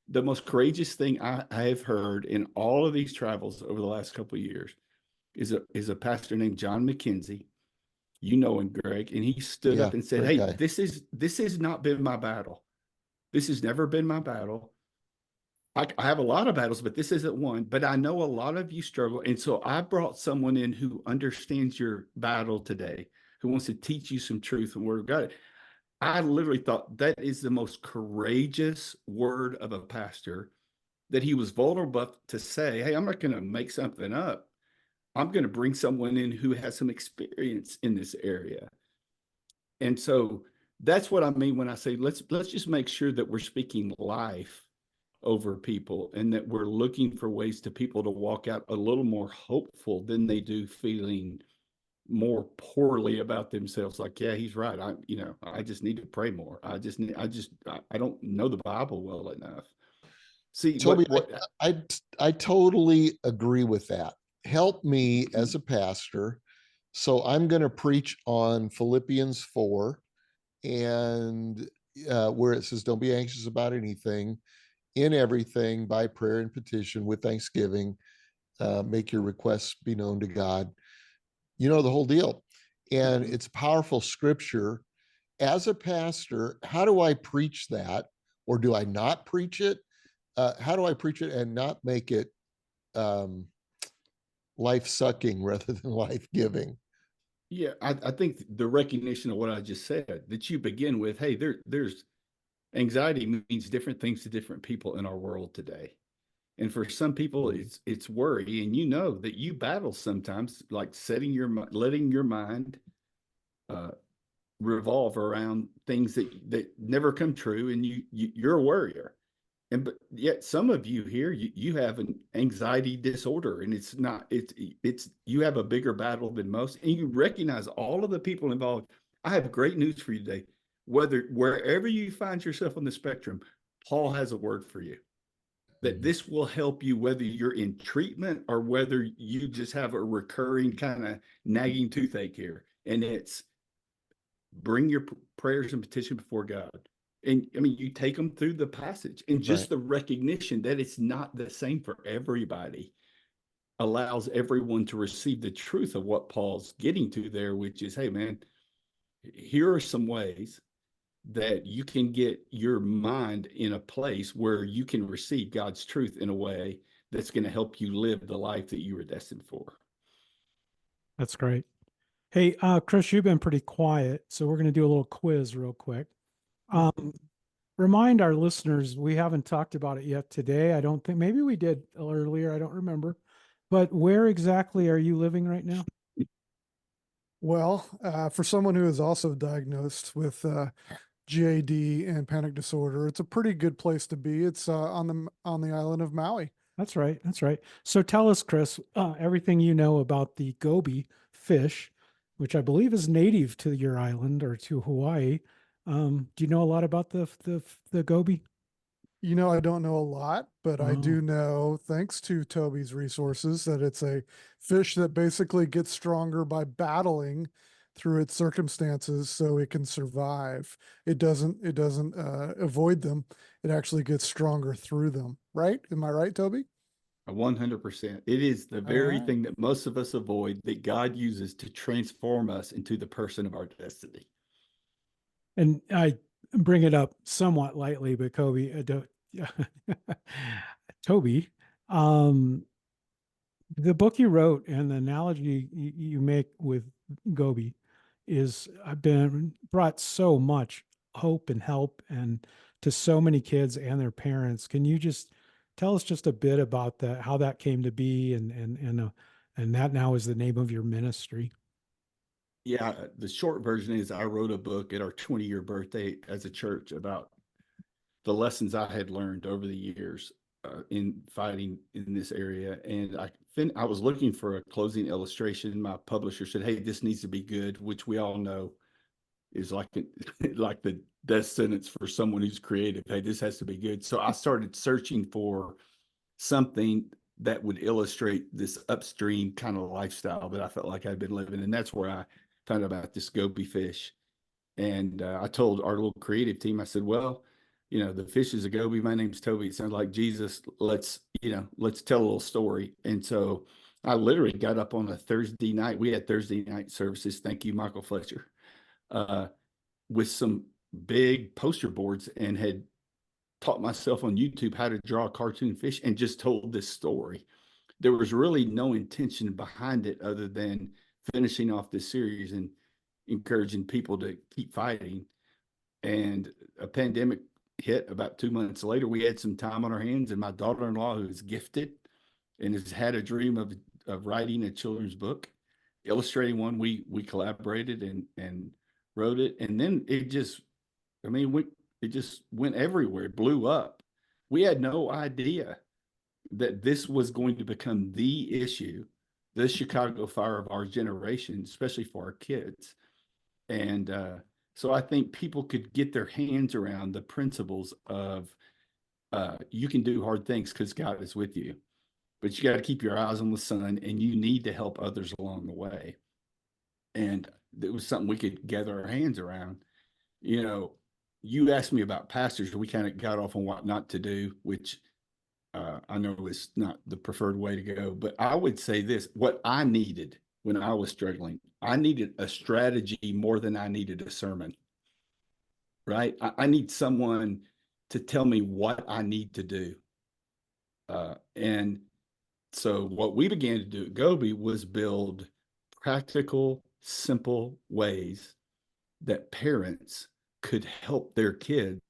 the most courageous thing I have heard in all of these travels over the last couple of years is a pastor named John McKenzie. You know him, Greg, and he stood Yeah, up and said, great "Hey, guy. this has not been my battle. This has never been my battle. I have a lot of battles, but this isn't one. But I know a lot of you struggle. And so I brought someone in who understands your battle today, who wants to teach you some truth and word of God." I literally thought that is the most courageous word of a pastor, that he was vulnerable to say, hey, I'm not going to make something up. I'm going to bring someone in who has some experience in this area. And so that's what I mean when I say let's just make sure that we're speaking life over people, and that we're looking for ways to people to walk out a little more hopeful than they do feeling more poorly about themselves. Like, yeah, he's right. I just need to pray more. I don't know the Bible well enough. See Toby, what I totally agree with that. Help me as a pastor. So I'm going to preach on Philippians 4, and where it says, don't be anxious about anything, in everything by prayer and petition with thanksgiving, make your requests be known to God. You know the whole deal. And it's powerful scripture. As a pastor, how do I preach that? Or do I not preach it? How do I preach it and not make it um, life sucking rather than life giving? Yeah, I think the recognition of what I just said, that you begin with, hey, there's anxiety means different things to different people in our world today. And for some people, it's worry, and that you battle sometimes, like letting your mind uh, revolve around things that never come true, and you're a worrier. And but yet some of you here, you have an anxiety disorder, and it's you have a bigger battle than most, and you recognize all of the people involved. I have great news for you today. Wherever you find yourself on the spectrum, Paul has a word for you, that this will help you whether you're in treatment or whether you just have a recurring kind of nagging toothache here. And it's bring your prayers and petition before God. And I mean, you take them through the passage, and just Right. the recognition that it's not the same for everybody allows everyone to receive the truth of what Paul's getting to there, which is, hey, man, here are some ways that you can get your mind in a place where you can receive God's truth in a way that's going to help you live the life that you were destined for. That's great. Hey, Chris, you've been pretty quiet, so we're going to do a little quiz real quick. Remind our listeners, we haven't talked about it yet today. I don't think, maybe we did earlier. I don't remember. But where exactly are you living right now? Well, for someone who is also diagnosed with GAD and panic disorder, it's a pretty good place to be. It's on the island of Maui. That's right. That's right. So tell us, Chris, everything you know about the goby fish, which I believe is native to your island or to Hawaii. Do you know a lot about the goby? I don't know a lot, but I Oh, do know, thanks to Toby's resources, that it's a fish that basically gets stronger by battling through its circumstances so it can survive. It doesn't avoid them. It actually gets stronger through them. Right? Am I right, Toby? 100%. It is the All very right. thing that most of us avoid, that God uses to transform us into the person of our destiny. and bring it up somewhat lightly, but Toby, um, the book you wrote and the analogy you make with Gobi is I've been brought so much hope and help and to so many kids and their parents. Can you just tell us just a bit about that, how that came to be, and that now is the name of your ministry? Yeah, the short version is I wrote a book at our 20-year birthday as a church about the lessons I had learned over the years in fighting in this area. And I was looking for a closing illustration. My publisher said, "Hey, this needs to be good," which we all know is like like the death sentence for someone who's creative. Hey, this has to be good. So I started searching for something that would illustrate this upstream kind of lifestyle that I felt like I'd been living. And that's where I found out about this goby fish. And I told our little creative team, I said, well, the fish is a goby. My name's Toby. It sounds like Jesus. Let's tell a little story. And so I literally got up on a Thursday night. We had Thursday night services. Thank you, Michael Fletcher, uh, with some big poster boards, and had taught myself on YouTube how to draw a cartoon fish and just told this story. There was really no intention behind it other than finishing off this series and encouraging people to keep fighting. And a pandemic hit about 2 months later. We had some time on our hands, and my daughter-in-law, who is gifted and has had a dream of writing a children's book, illustrating one, we collaborated and wrote it. And then it just, it just went everywhere. It blew up. We had no idea that this was going to become the issue, the Chicago fire of our generation, especially for our kids. And so I think people could get their hands around the principles of you can do hard things because God is with you, but you got to keep your eyes on the sun, and you need to help others along the way. And it was something we could gather our hands around. You asked me about pastors. We kind of got off on what not to do, which I know is not the preferred way to go. But I would say this: what I needed when I was struggling, I needed a strategy more than I needed a sermon. Right? I need someone to tell me what I need to do. And so what we began to do at Gobi was build practical, simple ways that parents could help their kids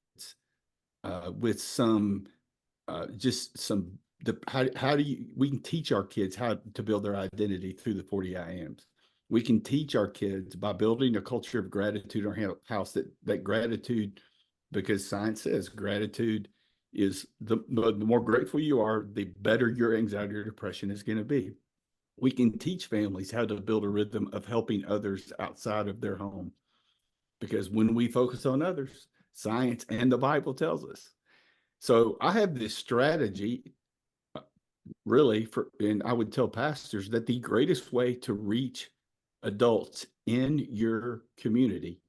with some just some how do you we can teach our kids how to build their identity through the 40 IAMs. We can teach our kids by building a culture of gratitude in our house, that gratitude, because science says gratitude is the more grateful you are, the better your anxiety or depression is going to be. We can teach families how to build a rhythm of helping others outside of their home, because when we focus on others, science and the Bible tells us. So I have this strategy really and I would tell pastors that the greatest way to reach adults in your community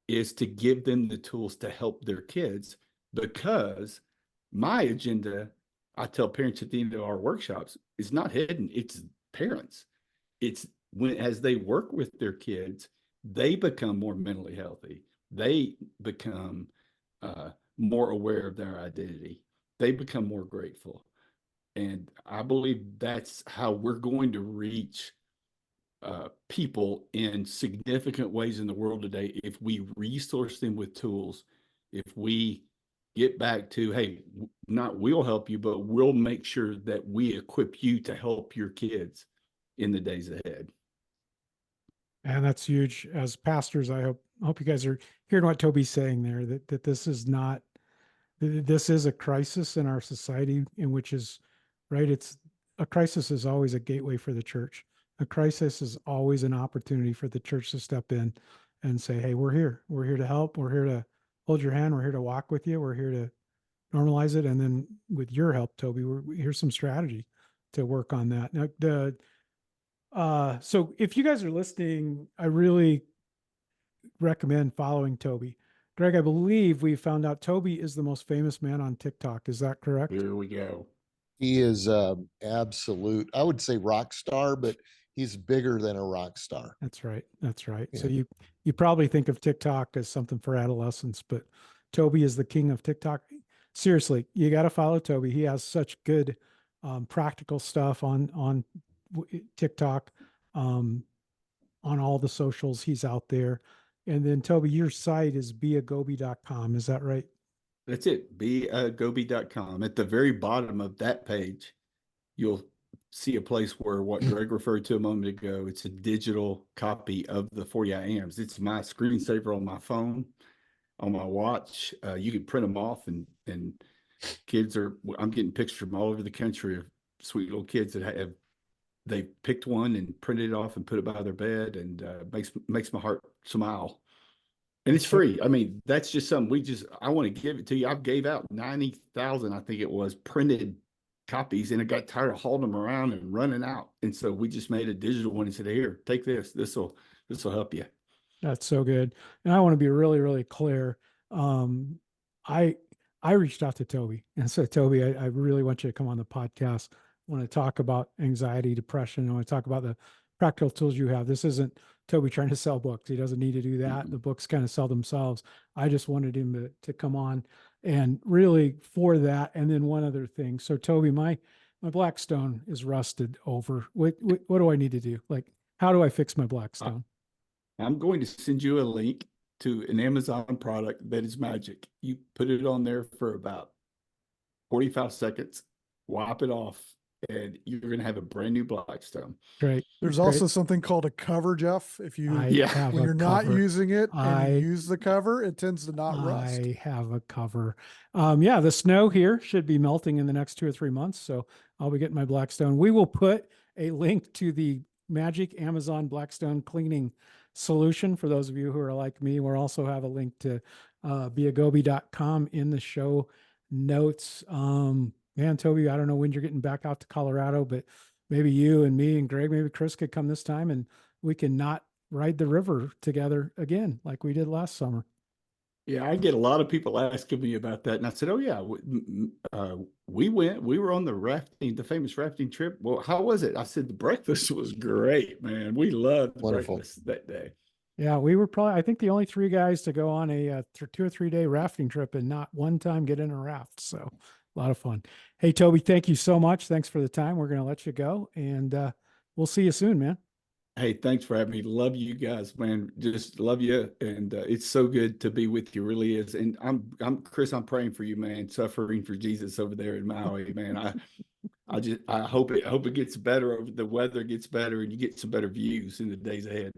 is to give them the tools to help their kids. Because my agenda, I tell parents at the end of our workshops, is not hidden. It's parents. It's as they work with their kids, they become more mentally healthy. They become more aware of their identity. They become more grateful. And I believe that's how we're going to reach people in significant ways in the world today, if we resource them with tools, if we get back to, hey, not we'll help you, but we'll make sure that we equip you to help your kids in the days ahead. And that's huge. As pastors, I hope you guys are hearing what Toby's saying there, that this is not, this is a crisis in our society, in which is right. It's a crisis is always a gateway for the church. A crisis is always an opportunity for the church to step in and say, hey, we're here. We're here to help. We're here to hold your hand. We're here to walk with you. We're here to normalize it. And then with your help, Toby, here's some strategy to work on that. Now, so if you guys are listening, I really recommend following Toby. Greg, I believe we found out Toby is the most famous man on TikTok. Is that correct? Here we go. He is absolute, I would say rock star, but he's bigger than a rock star. That's right. That's right. So Yeah. you probably think of TikTok as something for adolescents, but Toby is the king of TikTok. Seriously, you got to follow Toby. He has such good practical stuff on TikTok, um, on all the socials. He's out there. And then Toby, your site is beagobi.com. Is that right? That's it. Beagobi.com. At the very bottom of that page, you'll see a place where what Greg referred to a moment ago, it's a digital copy of the 40 IAMs. It's my screensaver on my phone, on my watch. You can print them off, and kids are, I'm getting pictures from all over the country of sweet little kids that have, they picked one and printed it off and put it by their bed, and makes my heart smile. And it's free. I mean, that's just something I want to give it to you. I've gave out 90,000, I think it was, printed copies, and I got tired of hauling them around and running out. And so we just made a digital one and said, here, take this. This'll help you. That's so good. And I want to be really, really clear. Um, I I reached out to Toby and said, Toby, I really want you to come on the podcast. I want to talk about anxiety, depression. I want to talk about the practical tools you have. This isn't Toby trying to sell books. He doesn't need to do that. The books kind of sell themselves. I just wanted him to come on and really for that. And then one other thing. So Toby, my Blackstone is rusted over. What do I need to do? Like, how do I fix my Blackstone? I'm going to send you a link to an Amazon product that is magic. You put it on there for about 45 seconds, wipe it off, and you're going to have a brand new Blackstone. Great. There's Great. also something called a cover, Jeff. If you, have when a you're not cover. using it and you use the cover, it tends to not rust. I have a cover. Yeah, the snow here should be melting in the next 2 or 3 months. So I'll be getting my Blackstone. We will put a link to the magic Amazon Blackstone cleaning solution for those of you who are like me. We'll also have a link to beagobi.com in the show notes. Man, Toby, I don't know when you're getting back out to Colorado, but maybe you and me and Greg, maybe Chris could come this time and we can not ride the river together again like we did last summer. Yeah, I get a lot of people asking me about that. And I said, oh, yeah, we were on the famous rafting trip. Well, how was it? I said, the breakfast was great, man. We loved the breakfast that day. Yeah, we were probably, I think, the only 3 guys to go on a 2 or 3 day rafting trip and not one time get in a raft. So a lot of fun. Hey, Toby, thank you so much. Thanks for the time. We're going to let you go, and we'll see you soon, man. Hey, thanks for having me. Love you guys, man. Just love you. And it's so good to be with you, really is. And I'm Chris, I'm praying for you, man, suffering for Jesus over there in Maui, man. I hope it gets better, the weather gets better, and you get some better views in the days ahead.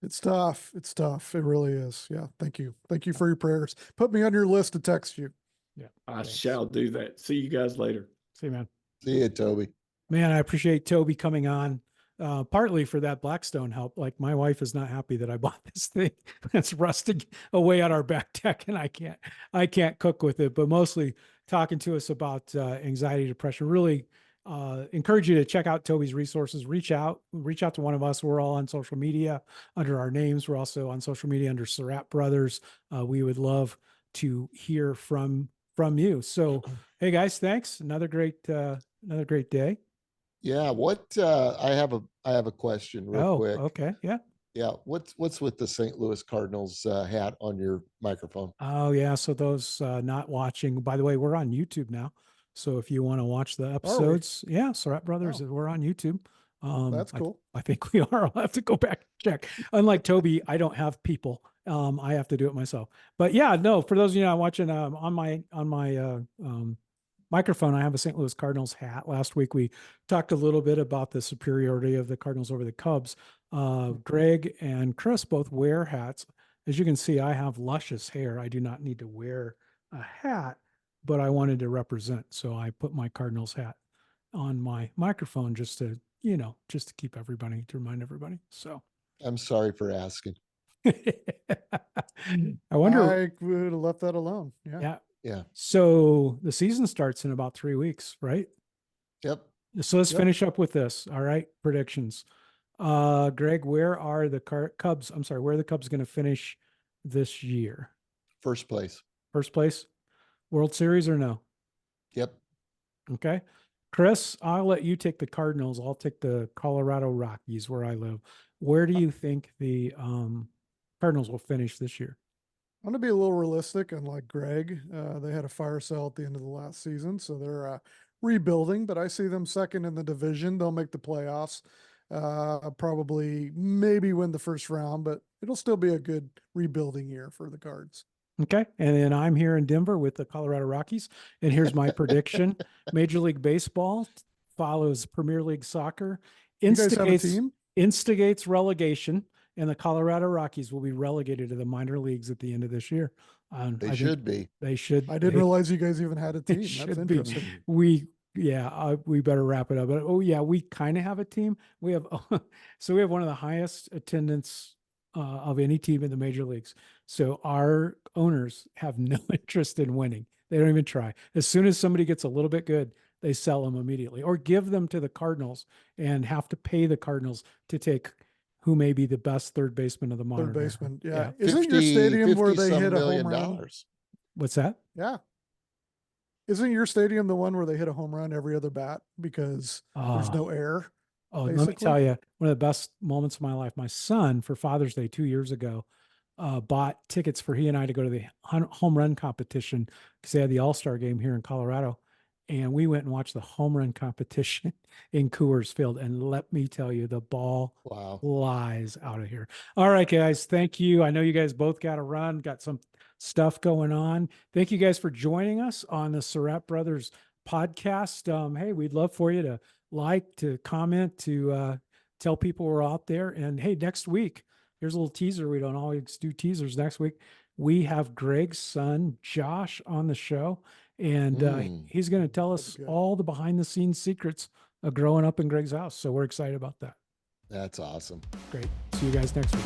It's tough. It's tough. It really is. Yeah. Thank you. Thank you for your prayers. Put me on your list to text you. Yeah. I shall do that. See you guys later. See you, man. See you, Toby. Man, I appreciate Toby coming on. Partly for that Blackstone help. Like, my wife is not happy that I bought this thing that's rusting away on our back deck, and I can't cook with it. But mostly talking to us about anxiety, depression. Really encourage you to check out Toby's resources. Reach out to one of us. We're all on social media under our names. We're also on social media under Surratt Brothers. We would love to hear from you. So, hey guys, thanks. Another great day. Yeah, I have a question real quick. Okay. Yeah. Yeah, what's with the St. Louis Cardinals hat on your microphone? Oh yeah. So those not watching, by the way, we're on YouTube now. So if you want to watch the episodes, yeah, Surratt Brothers, we're on YouTube. That's cool. I think we are. I'll have to go back and check. Unlike Toby, I don't have people. I have to do it myself. But yeah, no, for those of you not watching, on my microphone, I have a St. Louis Cardinals hat. Last week, we talked a little bit about the superiority of the Cardinals over the Cubs. Greg and Chris both wear hats. As you can see, I have luscious hair. I do not need to wear a hat, but I wanted to represent. So I put my Cardinals hat on my microphone just to to remind everybody. So I'm sorry for asking. I wonder. I would have left that alone. Yeah. Yeah. So the season starts in about 3 weeks, right? Yep. So let's finish up with this. All right. Predictions. Greg, where are the Cubs? I'm sorry. Where are the Cubs going to finish this year? First place. First place? World Series or no? Yep. Okay. Chris, I'll let you take the Cardinals. I'll take the Colorado Rockies where I live. Where do you think the Cardinals will finish this year? I'm going to be a little realistic, unlike Greg. They had a fire sale at the end of the last season, so they're rebuilding, but I see them second in the division. They'll make the playoffs. Probably maybe win the first round, but it'll still be a good rebuilding year for the Cards. Okay. And then I'm here in Denver with the Colorado Rockies. And here's my prediction. Major League Baseball follows Premier League Soccer, You guys have a instigates, team? instigates relegation, and the Colorado Rockies will be relegated to the minor leagues at the end of this year. They I think should be. They should. I didn't they- realize you guys even had a they team. That's should be. interesting. We better wrap it up. But oh yeah, we kind of have a team. We have so we have one of the highest attendance of any team in the major leagues. So our owners have no interest in winning. They don't even try. As soon as somebody gets a little bit good, they sell them immediately or give them to the Cardinals and have to pay the Cardinals to take who may be the best third baseman of the modern Third era. baseman. Yeah. Isn't your stadium where they hit a home run? What's that? Yeah. Isn't your stadium the one where they hit a home run every other bat because there's no air? Oh, let me basically? tell you, one of the best moments of my life. My son, for Father's Day 2 years ago, bought tickets for he and I to go to the home run competition because they had the All-Star game here in Colorado. And we went and watched the home run competition in Coors Field. And let me tell you, the ball flies out of here. All right, guys. Thank you. I know you guys both got to run, got some stuff going on. Thank you guys for joining us on the Surratt Brothers podcast. Hey, we'd love for you to like, to comment, to tell people we're out there. And hey, next week, here's a little teaser. We don't always do teasers. Next week, we have Greg's son, Josh, on the show. And he's going to tell us all the behind the scenes secrets of growing up in Greg's house. So we're excited about that. That's awesome. Great. See you guys next week.